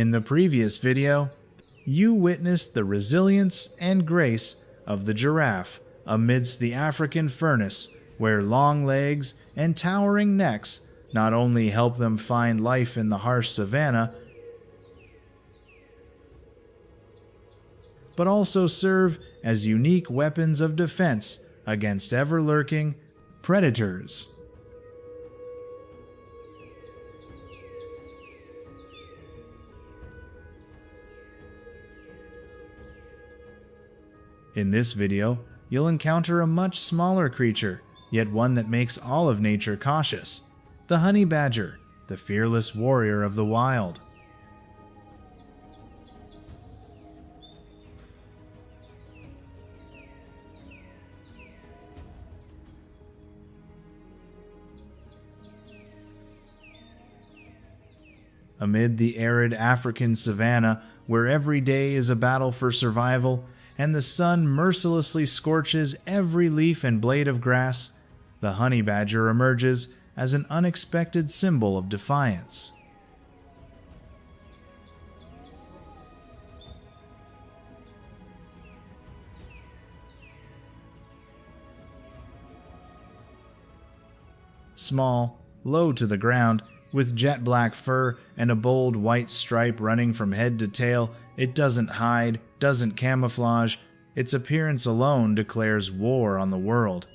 In the previous video, you witnessed the resilience and grace of the giraffe amidst the African furnace, where long legs and towering necks not only help them find life in the harsh savannah, but also serve as unique weapons of defense against ever-lurking predators. In this video, you'll encounter a much smaller creature, yet one that makes all of nature cautious: the honey badger, the fearless warrior of the wild. Amid the arid African savanna, where every day is a battle for survival, and the sun mercilessly scorches every leaf and blade of grass, the honey badger emerges as an unexpected symbol of defiance. Small, low to the ground, with jet black fur and a bold white stripe running from head to tail, it doesn't hide, doesn't camouflage. Its appearance alone declares war on the world.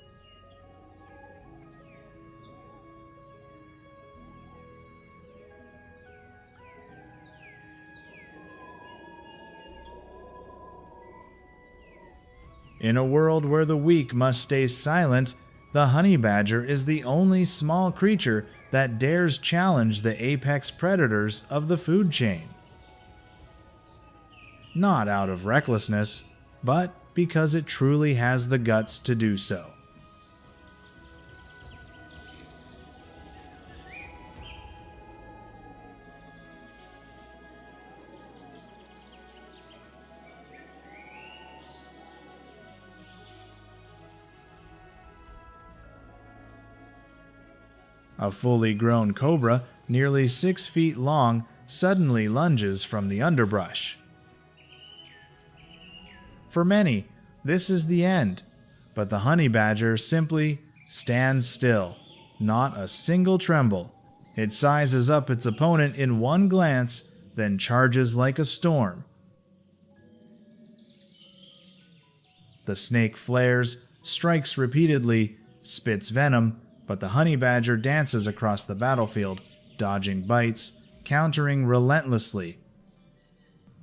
In a world where the weak must stay silent, the honey badger is the only small creature that dares challenge the apex predators of the food chain. Not out of recklessness, but because it truly has the guts to do so. A fully grown cobra, nearly 6 feet long, suddenly lunges from the underbrush. For many, this is the end, but the honey badger simply stands still, not a single tremble. It sizes up its opponent in one glance, then charges like a storm. The snake flares, strikes repeatedly, spits venom, but the honey badger dances across the battlefield, dodging bites, countering relentlessly.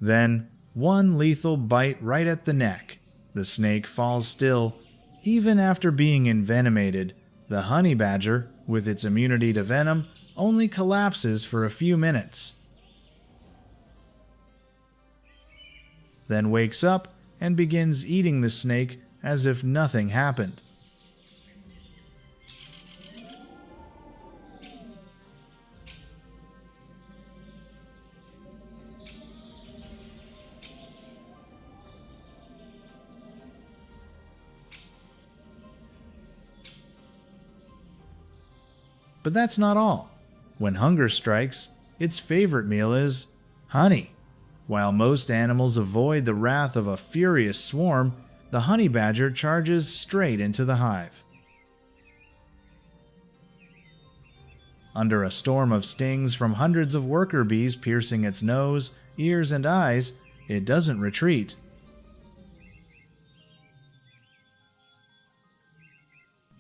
Then, one lethal bite right at the neck. The snake falls still. Even after being envenomated, the honey badger, with its immunity to venom, only collapses for a few minutes. Then wakes up and begins eating the snake as if nothing happened. But that's not all. When hunger strikes, its favorite meal is honey. While most animals avoid the wrath of a furious swarm, the honey badger charges straight into the hive. Under a storm of stings from hundreds of worker bees piercing its nose, ears, and eyes, it doesn't retreat.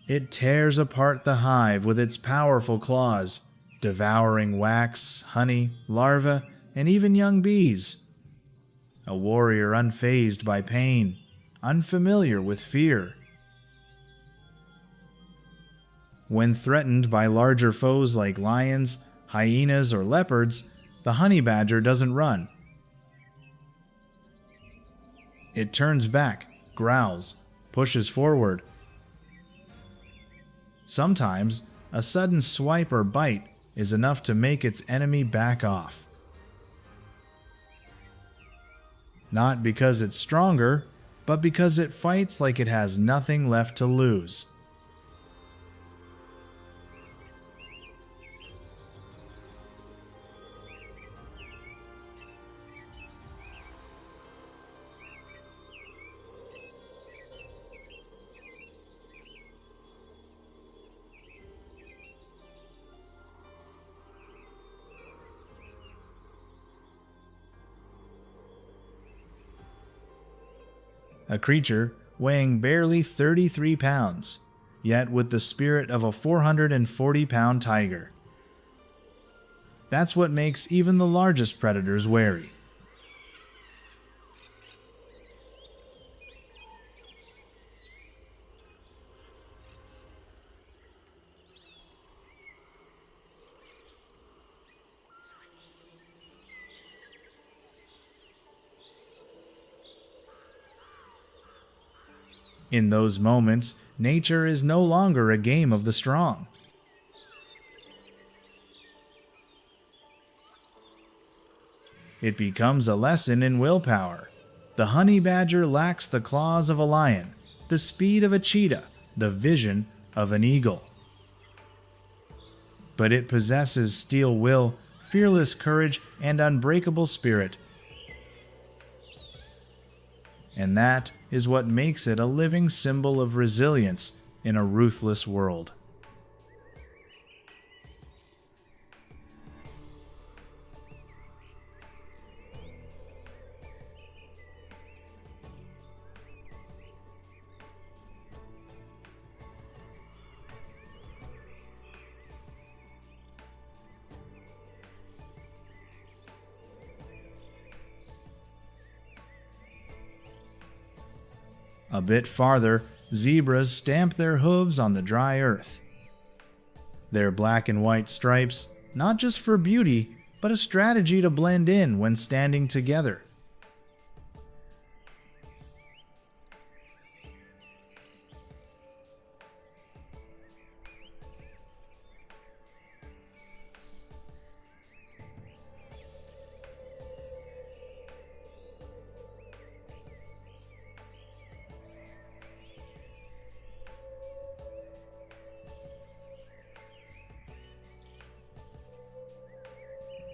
It tears apart the hive with its powerful claws, devouring wax, honey, larvae, and even young bees. A warrior unfazed by pain, unfamiliar with fear. When threatened by larger foes like lions, hyenas, or leopards, the honey badger doesn't run. It turns back, growls, pushes forward. Sometimes, a sudden swipe or bite is enough to make its enemy back off. Not because it's stronger, but because it fights like it has nothing left to lose. a creature weighing barely 33 pounds, yet with the spirit of a 440-pound tiger. That's what makes even the largest predators wary. In those moments, nature is no longer a game of the strong. It becomes a lesson in willpower. The honey badger lacks the claws of a lion, the speed of a cheetah, the vision of an eagle. But it possesses steel will, fearless courage, and unbreakable spirit. And that is what makes it a living symbol of resilience in a ruthless world. A bit farther, zebras stamp their hooves on the dry earth. Their black and white stripes, not just for beauty, but a strategy to blend in when standing together.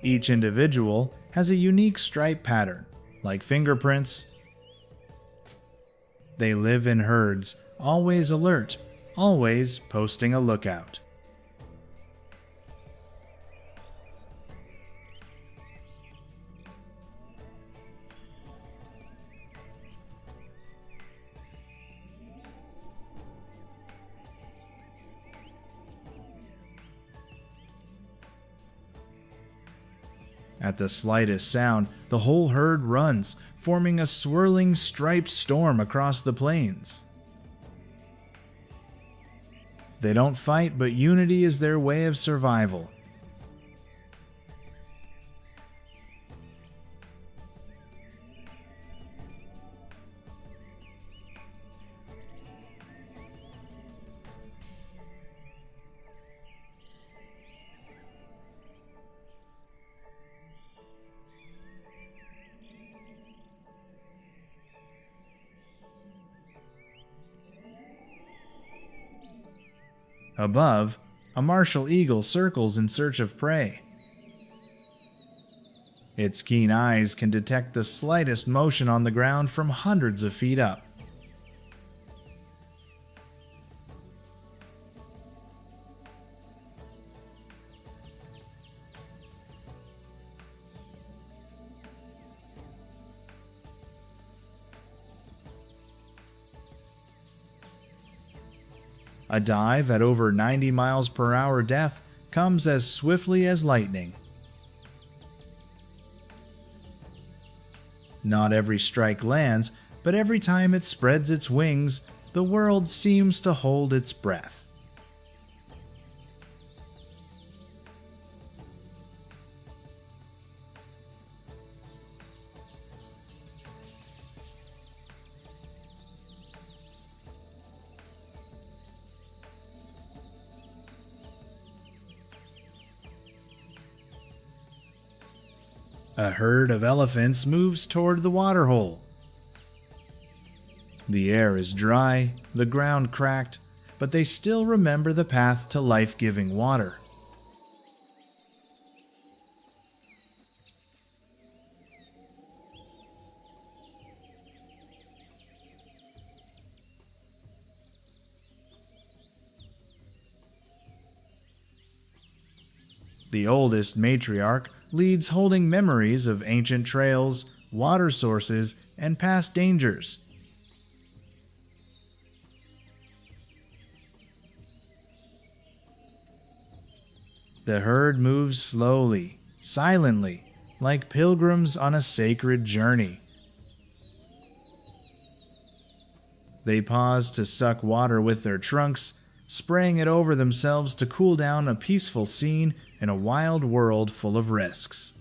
Each individual has a unique stripe pattern, like fingerprints. They live in herds, always alert, always posting a lookout. At the slightest sound, the whole herd runs, forming a swirling striped storm across the plains. They don't fight, but unity is their way of survival. Above, a martial eagle circles in search of prey. Its keen eyes can detect the slightest motion on the ground from hundreds of feet up. A dive at over 90 miles per hour death comes as swiftly as lightning. Not every strike lands, but every time it spreads its wings, the world seems to hold its breath. A herd of elephants moves toward the waterhole. The air is dry, the ground cracked, but they still remember the path to life-giving water. The oldest matriarch leads holding memories of ancient trails, water sources, and past dangers. The herd moves slowly, silently, like pilgrims on a sacred journey. They pause to suck water with their trunks, spraying it over themselves to cool down a peaceful scene in a wild world full of risks.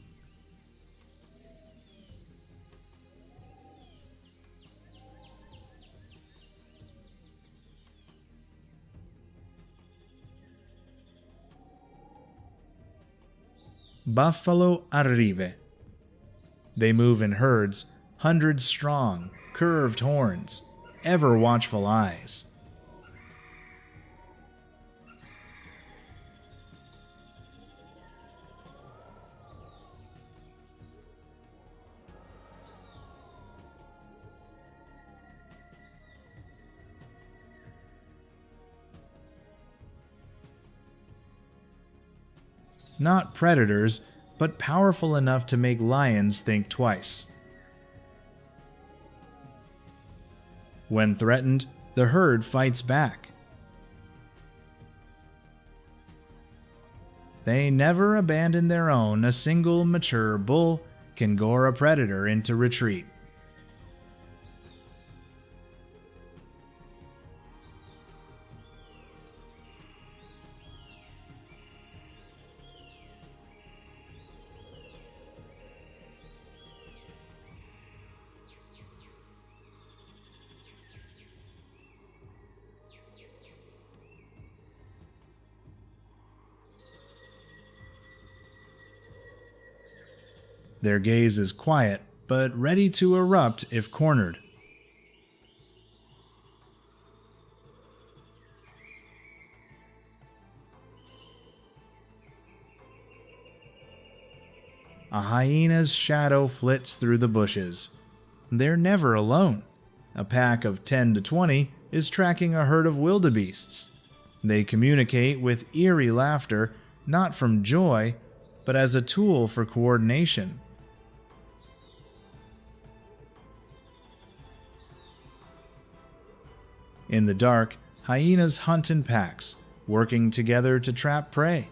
Buffalo arrive. They move in herds, hundreds strong, curved horns, ever watchful eyes. Not predators, but powerful enough to make lions think twice. When threatened, the herd fights back. They never abandon their own. A single mature bull can gore a predator into retreat. Their gaze is quiet, but ready to erupt if cornered. A hyena's shadow flits through the bushes. They're never alone. A pack of 10 to 20 is tracking a herd of wildebeests. They communicate with eerie laughter, not from joy, but as a tool for coordination. In the dark, hyenas hunt in packs, working together to trap prey.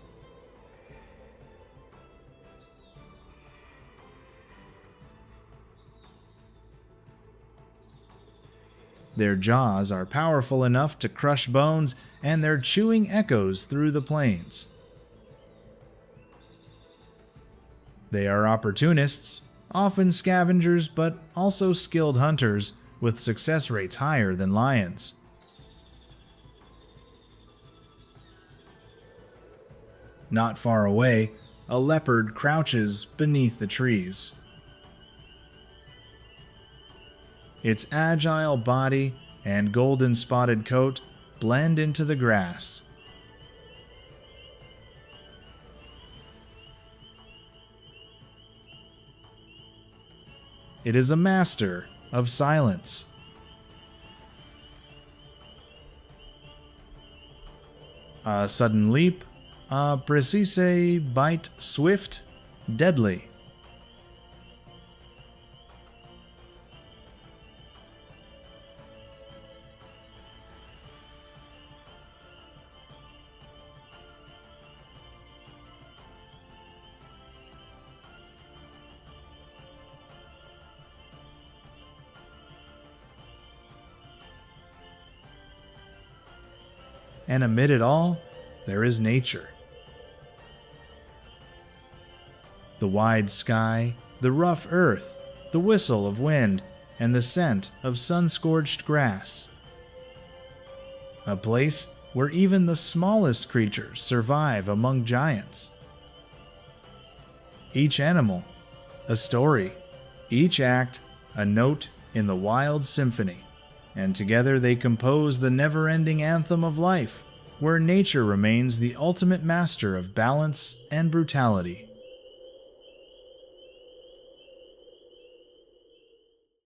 Their jaws are powerful enough to crush bones, and their chewing echoes through the plains. They are opportunists, often scavengers, but also skilled hunters, with success rates higher than lions. Not far away, a leopard crouches beneath the trees. Its agile body and golden spotted coat blend into the grass. It is a master of silence. A sudden leap, a precise bite, swift, deadly. And amid it all, there is nature. The wide sky, the rough earth, the whistle of wind, and the scent of sun-scorched grass. A place where even the smallest creatures survive among giants. Each animal, a story. Each act, a note in the wild symphony. And together they compose the never-ending anthem of life, where nature remains the ultimate master of balance and brutality.